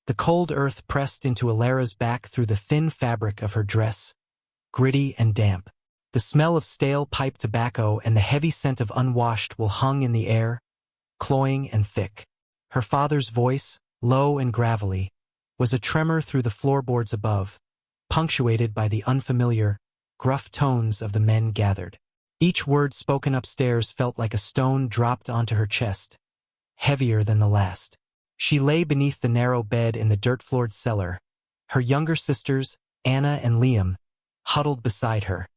The cold earth pressed into Alara's back through the thin fabric of her dress, gritty and damp. The smell of stale pipe tobacco and the heavy scent of unwashed wool hung in the air, cloying and thick. Her father's voice, low and gravelly, was a tremor through the floorboards above, punctuated by the unfamiliar, gruff tones of the men gathered. Each word spoken upstairs felt like a stone dropped onto her chest, heavier than the last. She lay beneath the narrow bed in the dirt-floored cellar, her younger sisters, Anna and Liam, huddled beside her,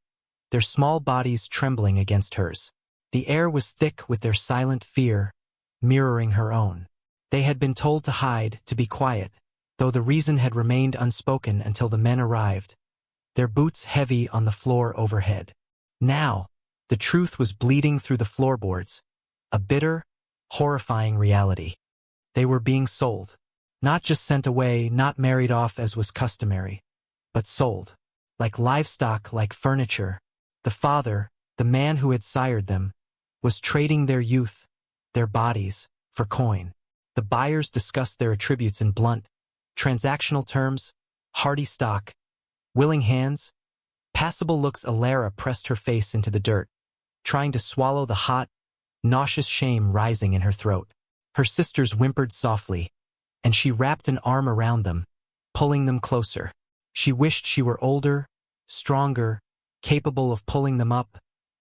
their small bodies trembling against hers. The air was thick with their silent fear, mirroring her own. They had been told to hide, to be quiet, though the reason had remained unspoken until the men arrived, their boots heavy on the floor overhead. Now, the truth was bleeding through the floorboards, a bitter, horrifying reality. They were being sold. Not just sent away, not married off as was customary, but sold. Like livestock, like furniture. The father, the man who had sired them, was trading their youth, their bodies, for coin. The buyers discussed their attributes in blunt, transactional terms, hardy stock, willing hands, passable looks. Alara pressed her face into the dirt, trying to swallow the hot, nauseous shame rising in her throat. Her sisters whimpered softly, and she wrapped an arm around them, pulling them closer. She wished she were older, stronger, capable of pulling them up,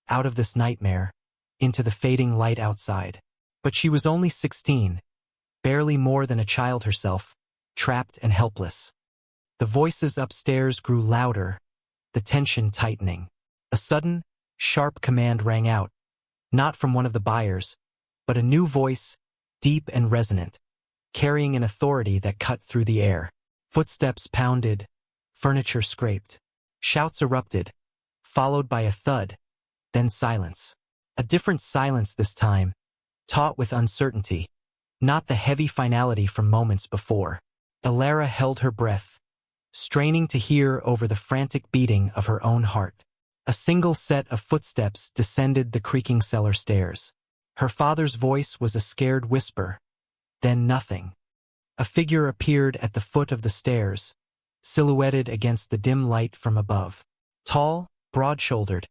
out of this nightmare, into the fading light outside. But she was only 16, barely more than a child herself, trapped and helpless. The voices upstairs grew louder, the tension tightening. A sudden, sharp command rang out, not from one of the buyers, but a new voice, deep and resonant, carrying an authority that cut through the air. Footsteps pounded, furniture scraped. Shouts erupted, followed by a thud, then silence. A different silence this time, taut with uncertainty, not the heavy finality from moments before. Alara held her breath, straining to hear over the frantic beating of her own heart. A single set of footsteps descended the creaking cellar stairs. Her father's voice was a scared whisper, then nothing. A figure appeared at the foot of the stairs, silhouetted against the dim light from above. Tall, broad-shouldered,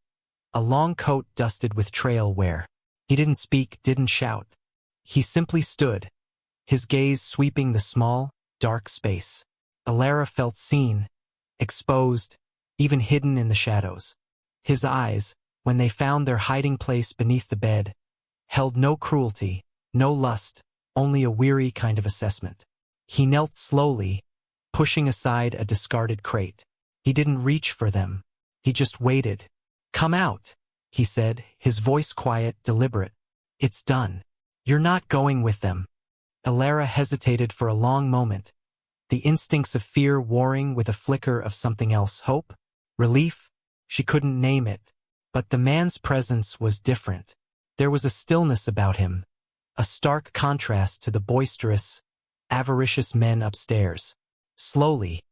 a long coat dusted with trail wear. He didn't speak, didn't shout. He simply stood, his gaze sweeping the small, dark space. Alara felt seen, exposed, even hidden in the shadows. His eyes, when they found their hiding place beneath the bed, held no cruelty, no lust, only a weary kind of assessment. He knelt slowly, pushing aside a discarded crate. He didn't reach for them. He just waited. "Come out," he said, his voice quiet, deliberate. "It's done. You're not going with them." Alara hesitated for a long moment, the instincts of fear warring with a flicker of something else. Hope? Relief? She couldn't name it. But the man's presence was different. There was a stillness about him, a stark contrast to the boisterous, avaricious men upstairs. Slowly,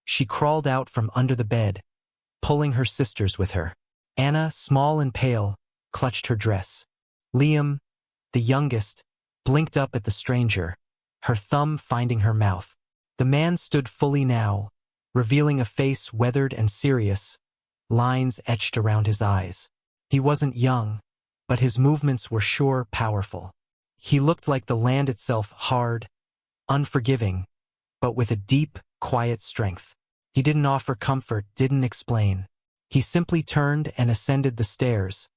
she crawled out from under the bed, pulling her sisters with her. Anna, small and pale, clutched her dress. Liam, the youngest, blinked up at the stranger, her thumb finding her mouth. The man stood fully now, revealing a face weathered and serious, lines etched around his eyes. He wasn't young, but his movements were sure, powerful. He looked like the land itself, hard, unforgiving, but with a deep, quiet strength. He didn't offer comfort, didn't explain. He simply turned and ascended the stairs,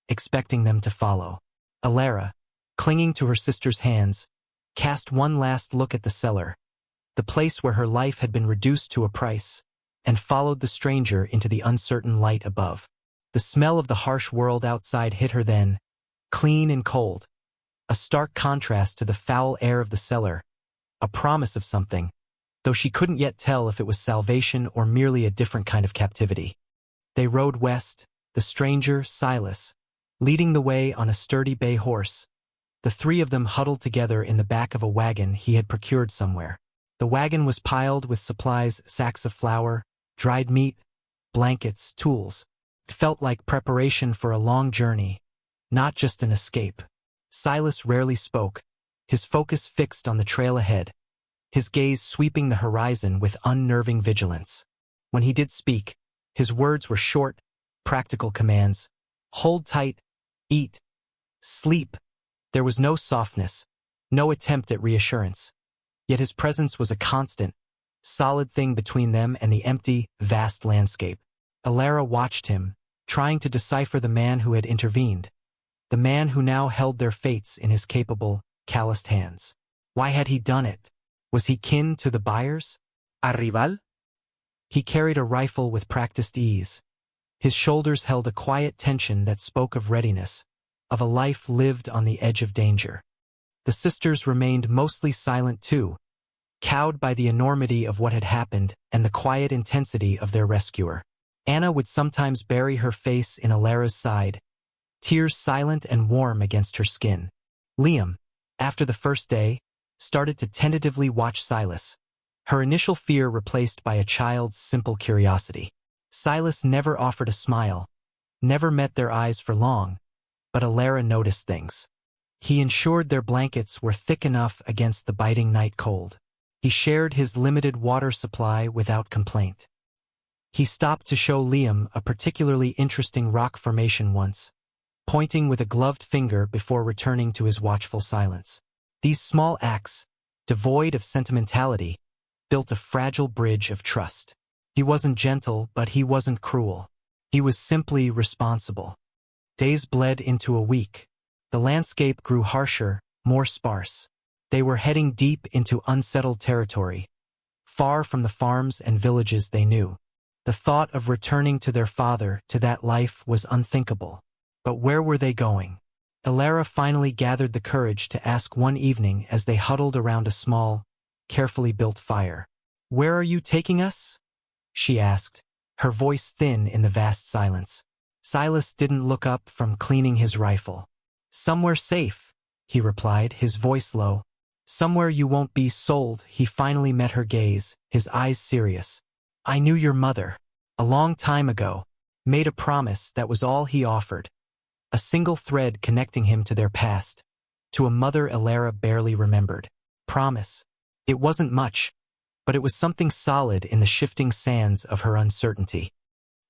expecting them to follow. Alara, clinging to her sister's hands, cast one last look at the cellar, the place where her life had been reduced to a price, and followed the stranger into the uncertain light above. The smell of the harsh world outside hit her then, clean and cold, a stark contrast to the foul air of the cellar, a promise of something, though she couldn't yet tell if it was salvation or merely a different kind of captivity. They rode west, the stranger, Silas, leading the way on a sturdy bay horse. The three of them huddled together in the back of a wagon he had procured somewhere. The wagon was piled with supplies, sacks of flour, dried meat, blankets, tools. It felt like preparation for a long journey, not just an escape. Silas rarely spoke, his focus fixed on the trail ahead, his gaze sweeping the horizon with unnerving vigilance. When he did speak, his words were short, practical commands. Hold tight, eat, sleep. There was no softness, no attempt at reassurance. Yet his presence was a constant, solid thing between them and the empty, vast landscape. Alara watched him, trying to decipher the man who had intervened, the man who now held their fates in his capable, calloused hands. Why had he done it? Was he kin to the buyers? A rival? He carried a rifle with practiced ease. His shoulders held a quiet tension that spoke of readiness, of a life lived on the edge of danger. The sisters remained mostly silent too, cowed by the enormity of what had happened and the quiet intensity of their rescuer. Anna would sometimes bury her face in Alara's side, tears silent and warm against her skin. Liam, after the first day, started to tentatively watch Silas, her initial fear replaced by a child's simple curiosity. Silas never offered a smile, never met their eyes for long, but Alara noticed things. He ensured their blankets were thick enough against the biting night cold. He shared his limited water supply without complaint. He stopped to show Liam a particularly interesting rock formation once, pointing with a gloved finger before returning to his watchful silence. These small acts, devoid of sentimentality, built a fragile bridge of trust. He wasn't gentle, but he wasn't cruel. He was simply responsible. Days bled into a week. The landscape grew harsher, more sparse. They were heading deep into unsettled territory, far from the farms and villages they knew. The thought of returning to their father, to that life, was unthinkable. But where were they going? Alara finally gathered the courage to ask one evening as they huddled around a small, carefully built fire. "Where are you taking us?" she asked, her voice thin in the vast silence. Silas didn't look up from cleaning his rifle. "Somewhere safe," he replied, his voice low. "Somewhere you won't be sold." He finally met her gaze, his eyes serious. "I knew your mother. A long time ago. Made a promise, that was all he offered. A single thread connecting him to their past, to a mother Alara barely remembered. Promise. It wasn't much, but it was something solid in the shifting sands of her uncertainty.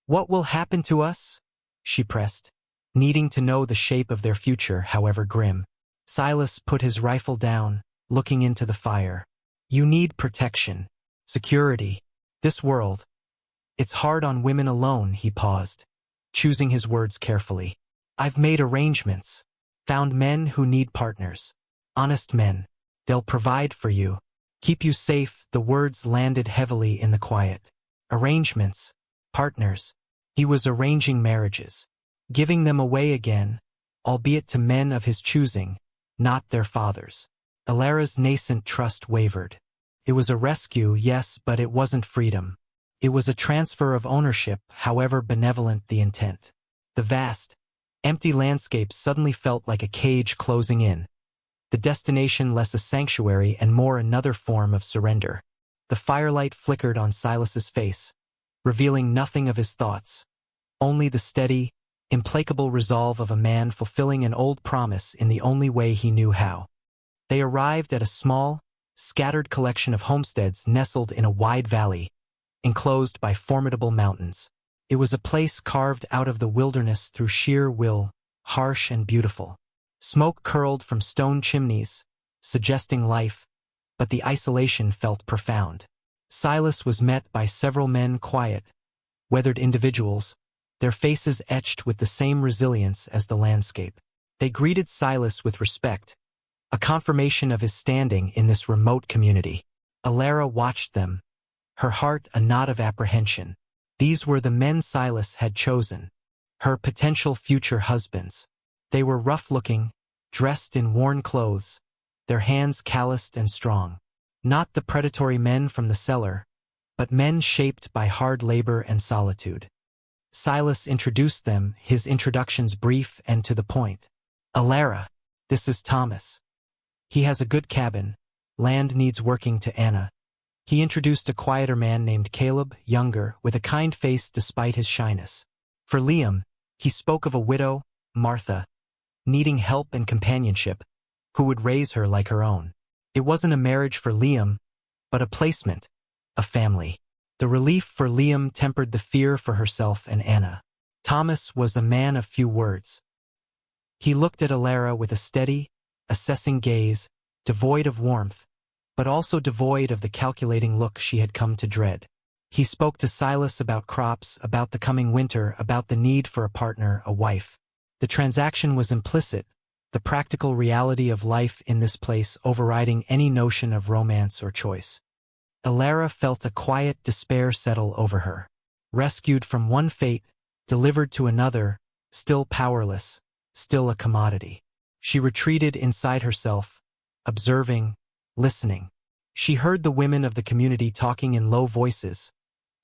"What will happen to us?" she pressed, needing to know the shape of their future, however grim. Silas put his rifle down, looking into the fire. "You need protection, security. This world. It's hard on women alone." He paused, choosing his words carefully. "I've made arrangements. Found men who need partners. Honest men. They'll provide for you. Keep you safe." The words landed heavily in the quiet. Arrangements. Partners. He was arranging marriages. Giving them away again, albeit to men of his choosing, not their fathers. Alara's nascent trust wavered. It was a rescue, yes, but it wasn't freedom. It was a transfer of ownership, however benevolent the intent. The vast, empty landscape suddenly felt like a cage closing in. The destination less a sanctuary and more another form of surrender. The firelight flickered on Silas's face, revealing nothing of his thoughts, only the steady, implacable resolve of a man fulfilling an old promise in the only way he knew how. They arrived at a small, scattered collection of homesteads nestled in a wide valley, enclosed by formidable mountains. It was a place carved out of the wilderness through sheer will, harsh and beautiful. Smoke curled from stone chimneys, suggesting life, but the isolation felt profound. Silas was met by several men, quiet, weathered individuals, their faces etched with the same resilience as the landscape. They greeted Silas with respect, a confirmation of his standing in this remote community. Alara watched them, her heart a knot of apprehension. These were the men Silas had chosen, her potential future husbands. They were rough-looking, dressed in worn clothes, their hands calloused and strong. Not the predatory men from the cellar, but men shaped by hard labor and solitude. Silas introduced them, his introductions brief and to the point. "Alara, this is Thomas. He has a good cabin, land needs working." To Anna, he introduced a quieter man named Caleb, younger, with a kind face despite his shyness. For Liam, he spoke of a widow, Martha, needing help and companionship, who would raise her like her own. It wasn't a marriage for Liam, but a placement, a family. The relief for Liam tempered the fear for herself and Anna. Thomas was a man of few words. He looked at Alara with a steady, assessing gaze, devoid of warmth, but also devoid of the calculating look she had come to dread. He spoke to Silas about crops, about the coming winter, about the need for a partner, a wife. The transaction was implicit, the practical reality of life in this place overriding any notion of romance or choice. Alara felt a quiet despair settle over her. Rescued from one fate, delivered to another, still powerless, still a commodity. She retreated inside herself, observing, listening. She heard the women of the community talking in low voices,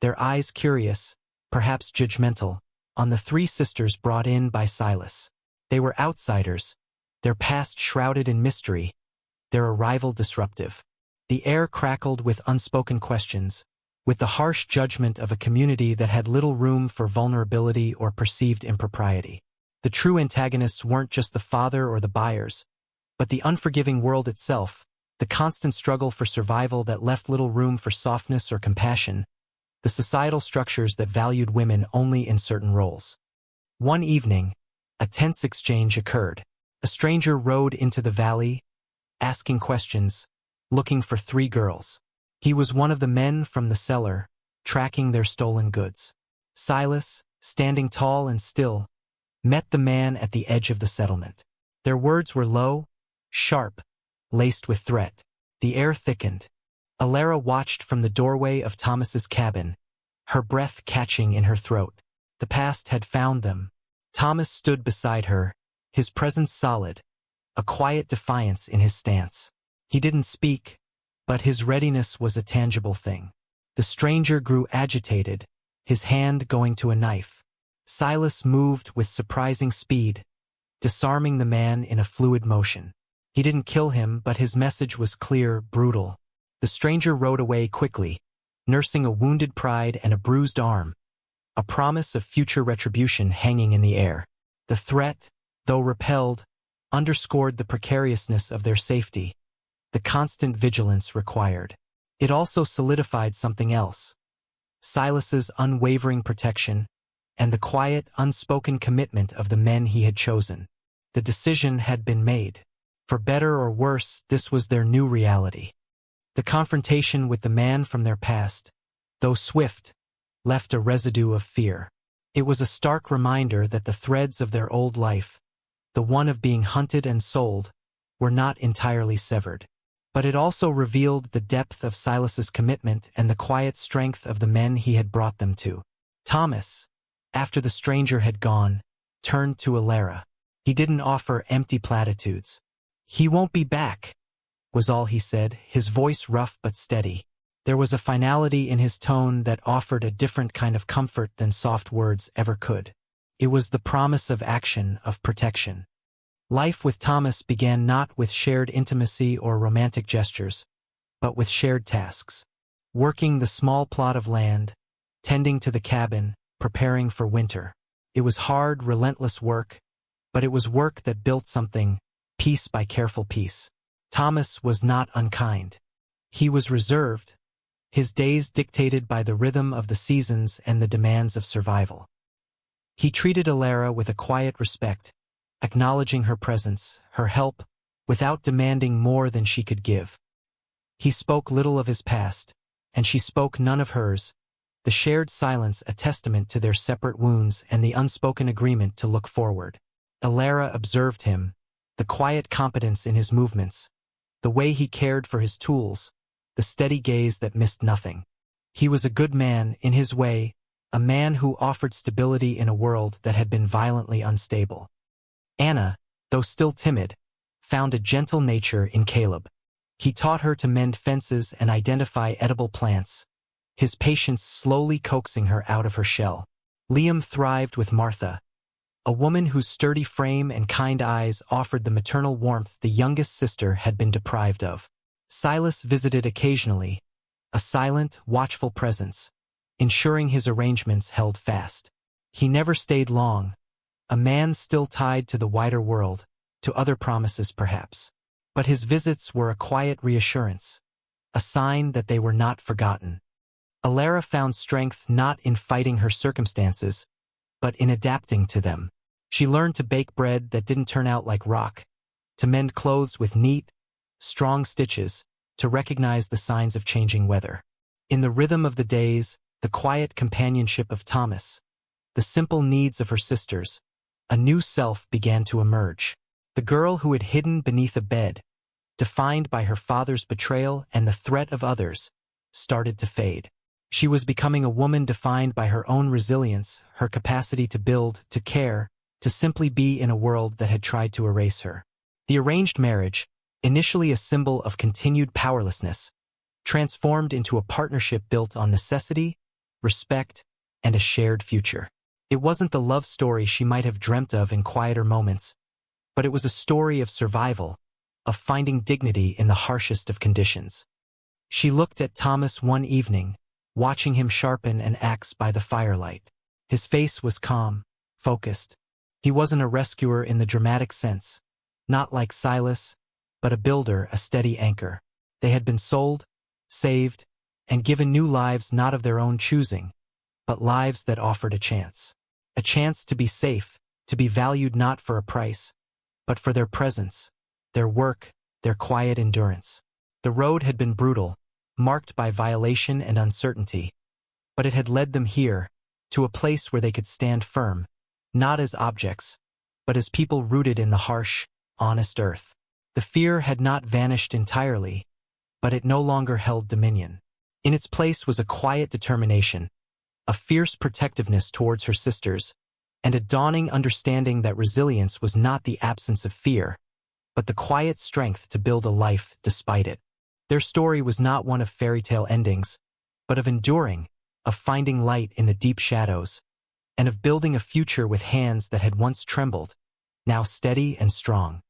their eyes curious, perhaps judgmental, on the three sisters brought in by Silas. They were outsiders, their past shrouded in mystery, their arrival disruptive. The air crackled with unspoken questions, with the harsh judgment of a community that had little room for vulnerability or perceived impropriety. The true antagonists weren't just the father or the buyers, but the unforgiving world itself, the constant struggle for survival that left little room for softness or compassion, the societal structures that valued women only in certain roles. One evening, a tense exchange occurred. A stranger rode into the valley, asking questions, looking for three girls. He was one of the men from the cellar, tracking their stolen goods. Silas, standing tall and still, met the man at the edge of the settlement. Their words were low, sharp, laced with threat. The air thickened. Alara watched from the doorway of Thomas's cabin, her breath catching in her throat. The past had found them. Thomas stood beside her, his presence solid, a quiet defiance in his stance. He didn't speak, but his readiness was a tangible thing. The stranger grew agitated, his hand going to a knife. Silas moved with surprising speed, disarming the man in a fluid motion. He didn't kill him, but his message was clear, brutal. The stranger rode away quickly, nursing a wounded pride and a bruised arm, a promise of future retribution hanging in the air. The threat, though repelled, underscored the precariousness of their safety, the constant vigilance required. It also solidified something else: Silas's unwavering protection and the quiet, unspoken commitment of the men he had chosen. The decision had been made. For better or worse, this was their new reality. The confrontation with the man from their past, though swift, left a residue of fear. It was a stark reminder that the threads of their old life, the one of being hunted and sold, were not entirely severed. But it also revealed the depth of Silas's commitment and the quiet strength of the men he had brought them to. Thomas, after the stranger had gone, turned to Alara. He didn't offer empty platitudes. "He won't be back," was all he said, his voice rough but steady. There was a finality in his tone that offered a different kind of comfort than soft words ever could. It was the promise of action, of protection. Life with Thomas began not with shared intimacy or romantic gestures, but with shared tasks. Working the small plot of land, tending to the cabin, preparing for winter. It was hard, relentless work, but it was work that built something, piece by careful piece. Thomas was not unkind. He was reserved, his days dictated by the rhythm of the seasons and the demands of survival. He treated Alara with a quiet respect, acknowledging her presence, her help, without demanding more than she could give. He spoke little of his past, and she spoke none of hers, the shared silence a testament to their separate wounds and the unspoken agreement to look forward. Alara observed him, the quiet competence in his movements, the way he cared for his tools, the steady gaze that missed nothing. He was a good man, in his way, a man who offered stability in a world that had been violently unstable. Anna, though still timid, found a gentle nature in Caleb. He taught her to mend fences and identify edible plants, his patience slowly coaxing her out of her shell. Liam thrived with Martha, a woman whose sturdy frame and kind eyes offered the maternal warmth the youngest sister had been deprived of. Silas visited occasionally, a silent, watchful presence, ensuring his arrangements held fast. He never stayed long, a man still tied to the wider world, to other promises perhaps. But his visits were a quiet reassurance, a sign that they were not forgotten. Alara found strength not in fighting her circumstances, but in adapting to them. She learned to bake bread that didn't turn out like rock, to mend clothes with neat, strong stitches, to recognize the signs of changing weather. In the rhythm of the days, the quiet companionship of Thomas, the simple needs of her sisters, a new self began to emerge. The girl who had hidden beneath a bed, defined by her father's betrayal and the threat of others, started to fade. She was becoming a woman defined by her own resilience, her capacity to build, to care, to simply be in a world that had tried to erase her. The arranged marriage, initially a symbol of continued powerlessness, transformed into a partnership built on necessity, respect, and a shared future. It wasn't the love story she might have dreamt of in quieter moments, but it was a story of survival, of finding dignity in the harshest of conditions. She looked at Thomas one evening, watching him sharpen an axe by the firelight. His face was calm, focused. He wasn't a rescuer in the dramatic sense, not like Silas, but a builder, a steady anchor. They had been sold, saved, and given new lives not of their own choosing, but lives that offered a chance. A chance to be safe, to be valued not for a price, but for their presence, their work, their quiet endurance. The road had been brutal, marked by violation and uncertainty, but it had led them here, to a place where they could stand firm, not as objects, but as people rooted in the harsh, honest earth. The fear had not vanished entirely, but it no longer held dominion. In its place was a quiet determination, a fierce protectiveness towards her sisters, and a dawning understanding that resilience was not the absence of fear, but the quiet strength to build a life despite it. Their story was not one of fairy tale endings, but of enduring, of finding light in the deep shadows, and of building a future with hands that had once trembled, now steady and strong.